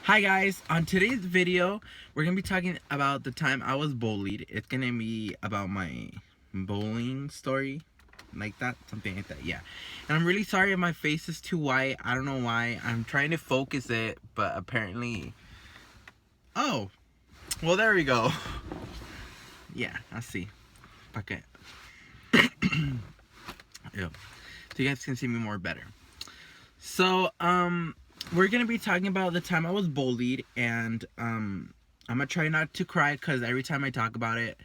Hi guys, on today's video, we're going to be talking about the time I was bullied. It's going to be about my bullying story, like that, something like that, yeah. And I'm really sorry if my face is too white, I don't know why. I'm trying to focus it, but apparently, oh, well there we go. Yeah, I see. Okay. Yeah. So you guys can see me more better. So, we're gonna be talking about the time I was bullied, and I'm gonna try not to cry because every time I talk about it,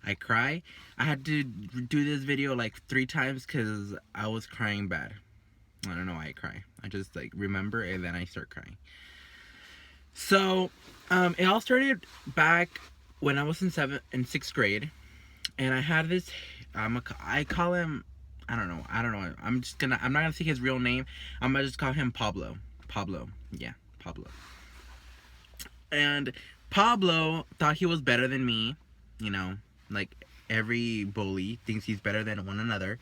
I cry. I had to do this video like 3 times because I was crying bad. I don't know why I cry. I just like remember and then I start crying. So, it all started back when I was in 6th grade, and I had this. I call him. I don't know. I'm not gonna say his real name. I'm gonna just call him Pablo. Yeah, Pablo. And Pablo thought he was better than me, you know, like every bully thinks he's better than one another.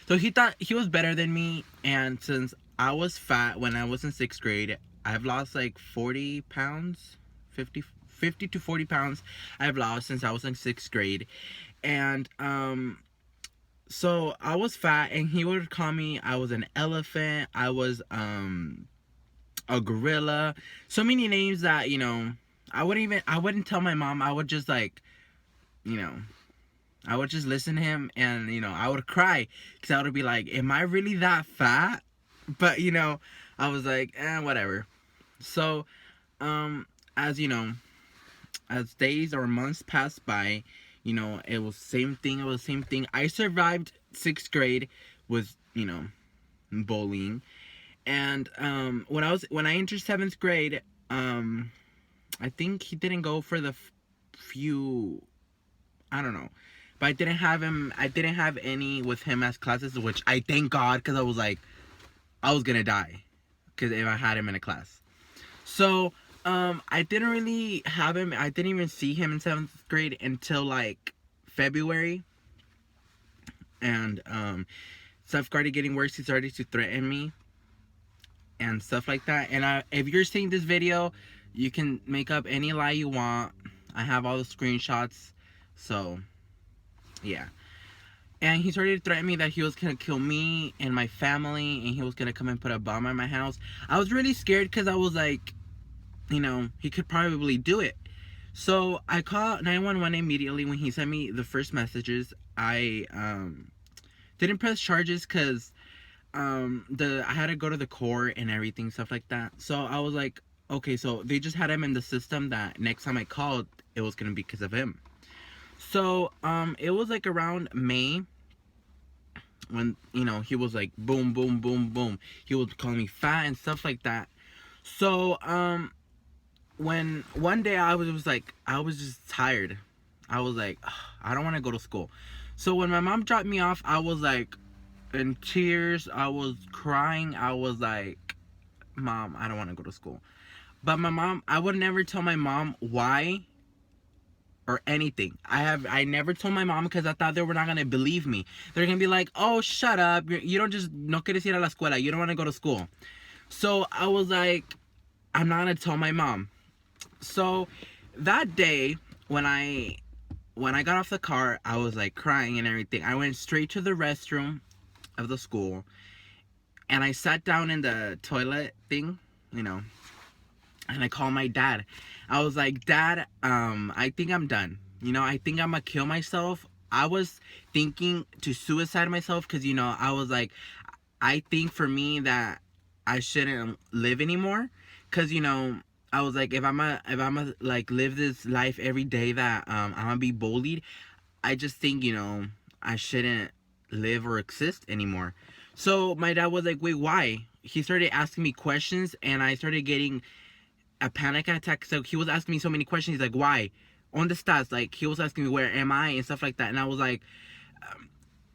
So he thought he was better than me, and since I was fat when I was in 6th grade, I've lost like 40 pounds, 50 to 40 pounds I've lost since I was in 6th grade. And so I was fat, and he would call me, I was an elephant, I was a gorilla, so many names that, you know, I wouldn't tell my mom. I would just like, you know, I would just listen to him, and you know, I would cry because I would be like, am I really that fat? But you know, I was like, whatever. So as you know, as days or months passed by, you know, it was same thing. I survived 6th grade with, you know, bullying. And when I entered 7th grade, I think he didn't go for the few, I don't know, but I didn't have any with him as classes, which I thank God, because I was like, I was gonna die because if I had him in a class. So I didn't really have him. I didn't even see him in 7th grade until like February. And stuff started getting worse. He started to threaten me and stuff like that. And if you're seeing this video, you can make up any lie you want. I have all the screenshots. So yeah. And he started to threaten me that he was gonna kill me and my family, and he was gonna come and put a bomb on my house. I was really scared because I was like, you know, he could probably do it. So I called 911 immediately when he sent me the first messages. I didn't press charges because I had to go to the court and everything, stuff like that. So I was like, okay, so they just had him in the system that next time I called, it was gonna be because of him. So it was like around May when, you know, he was like boom boom boom boom, he was calling me fat and stuff like that. So when one day I was just tired. I was like, I don't want to go to school. So when my mom dropped me off, I was like in tears. I was crying. I was like, Mom, I don't want to go to school. But my mom, I would never tell my mom why or anything. I never told my mom because I thought they were not going to believe me. They're going to be like, oh, shut up. You don't just, no quieres ir a la escuela. You don't want to go to school. So I was like, I'm not going to tell my mom. So that day when I got off the car, I was like crying and everything. I went straight to the restroom of the school, and I sat down in the toilet thing, you know, and I called my dad. I was like, Dad, I think I'm done. You know, I think I'm gonna kill myself. I was thinking to suicide myself because, you know, I was like, I think for me that I shouldn't live anymore, because, you know, I was like, if I'm a like live this life every day that I'm gonna be bullied, I just think, you know, I shouldn't live or exist anymore. So my dad was like, wait, why? He started asking me questions, and I started getting a panic attack. So he was asking me so many questions. He's like, why? On the stats, like he was asking me where am I and stuff like that. And I was like,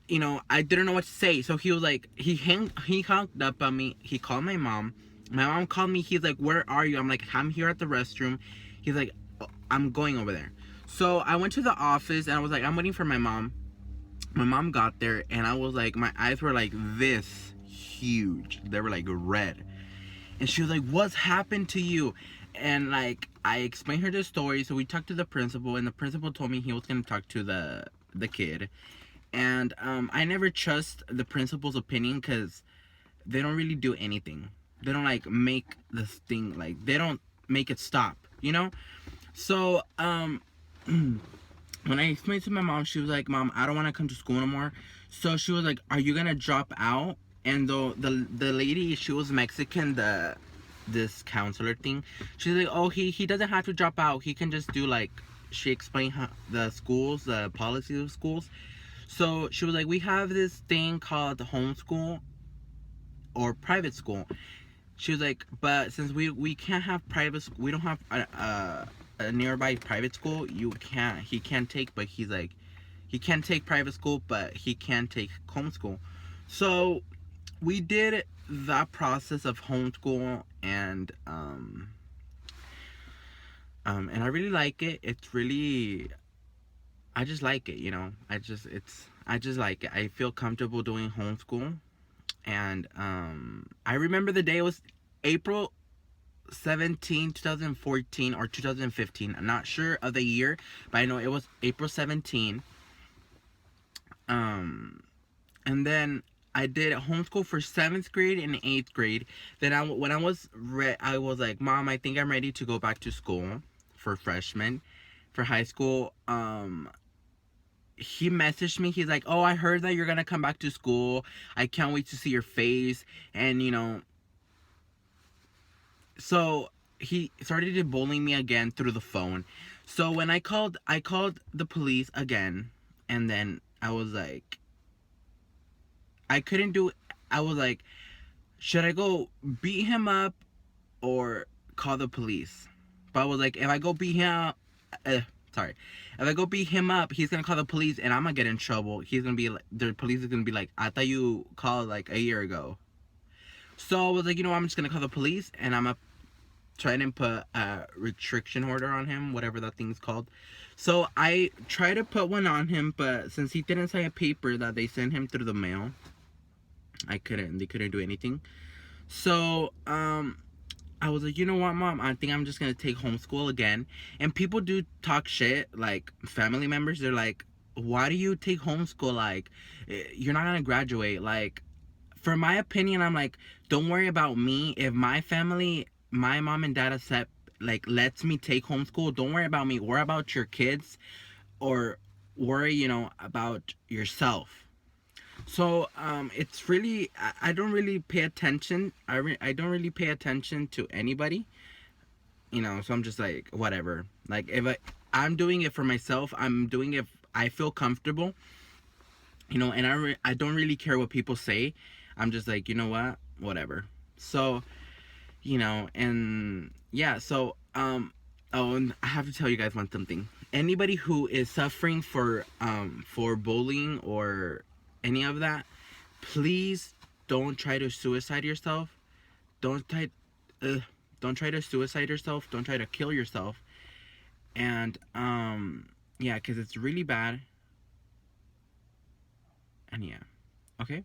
you know, I didn't know what to say. So he was like, he hung up on me. He called my mom. My mom called me. He's like, where are you? I'm like, I'm here at the restroom. He's like, oh, I'm going over there. So I went to the office, and I was like, I'm waiting for my mom. My mom got there, and I was like, my eyes were like this huge. They were like red. And she was like, what's happened to you? And like I explained her the story. So we talked to the principal, and the principal told me he was gonna talk to the kid. And I never trust the principal's opinion, because they don't really do anything. They don't like make this thing, like they don't make it stop, you know. So when I explained to my mom, she was like, Mom, I don't want to come to school no more. So she was like, are you gonna drop out? And the lady, she was Mexican, this counselor thing, she's like, oh, he doesn't have to drop out, he can just do like, she explained how the schools, the policies of schools. So she was like, we have this thing called homeschool or private school. She was like, but since we can't have private, we don't have a nearby private school, he can't take, but he's like, he can't take private school, but he can take homeschool. So we did that process of homeschool, and I really like it. It's really, I just like it, you know. I just like it. I feel comfortable doing homeschool. And I remember the day, it was April 17, 2014 or 2015. I'm not sure of the year, but I know it was April 17. And then I did homeschool for 7th grade and 8th grade. Then when I was like, Mom, I think I'm ready to go back to school for freshman, for high school. He messaged me. He's like, oh, I heard that you're gonna come back to school. I can't wait to see your face. And, you know, so he started to bully me again through the phone. So when I called the police again. And then I was like, I was like, should I go beat him up or call the police? But I was like, if I go beat him up, if I go beat him up, he's gonna call the police, and I'm gonna get in trouble. He's gonna be like, the police is gonna be like, I thought you called like a year ago. So I was like, you know, I'm just gonna call the police, and I'm gonna try and put a restriction order on him, whatever that thing's called. So I tried to put one on him, but since he didn't sign a paper that they sent him through the mail, they couldn't do anything. So I was like, you know what, Mom, I think I'm just gonna take homeschool again. And people do talk shit, like family members, they're like, why do you take homeschool? Like, you're not gonna graduate. Like, for my opinion, I'm like, don't worry about me. If my family, my mom and dad accept, like, lets me take homeschool, don't worry about me. Worry about your kids, or worry, you know, about yourself. So it's really, I don't really pay attention. I don't really pay attention to anybody, you know. So I'm just like, whatever. Like, if I'm doing it for myself, I'm doing it, I feel comfortable, you know. And I don't really care what people say. I'm just like, you know what, whatever. So, you know, and yeah. So oh, and I have to tell you guys one something. Anybody who is suffering for bullying or any of that, please don't try to suicide yourself. Don't try to suicide yourself. Don't try to kill yourself. And yeah, because it's really bad. And yeah, okay.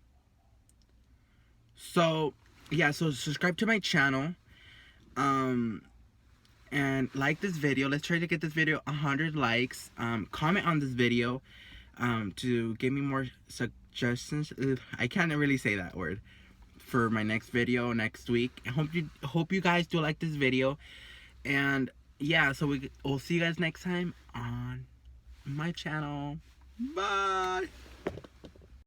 So yeah, so subscribe to my channel, and like this video. Let's try to get this video 100 likes. Comment on this video to give me more suggestions. I can't really say that word, for my next video next week. I hope you guys do like this video. And yeah, so we'll see you guys next time on my channel. Bye.